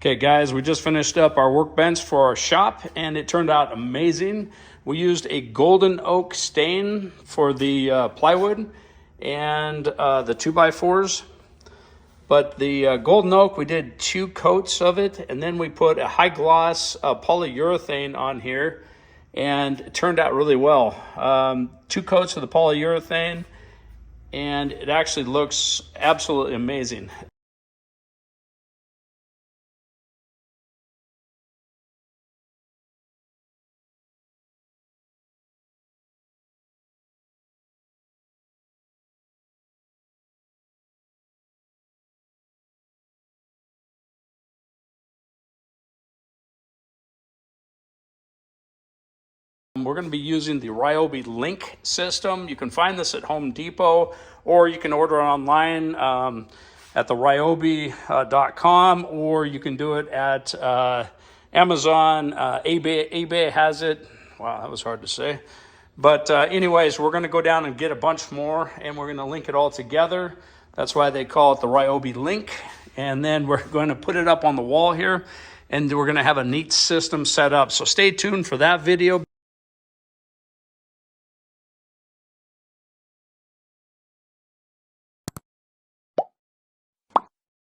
Okay guys, we just finished up our workbench for our shop and it turned out amazing. We used a golden oak stain for the plywood and the 2x4s. But the golden oak, we did 2 coats of it, and then we put a high gloss polyurethane on here, and it turned out really well. 2 coats of the polyurethane, and it actually looks absolutely amazing. We're going to be using the Ryobi Link system. You can find this at Home Depot, or you can order it online at the ryobi.com, or you can do it at Amazon. eBay has it. Wow, that was hard to say. But anyways, we're going to go down and get a bunch more, and we're going to link it all together. That's why they call it the Ryobi Link. And then we're going to put it up on the wall here, and we're going to have a neat system set up. So stay tuned for that video.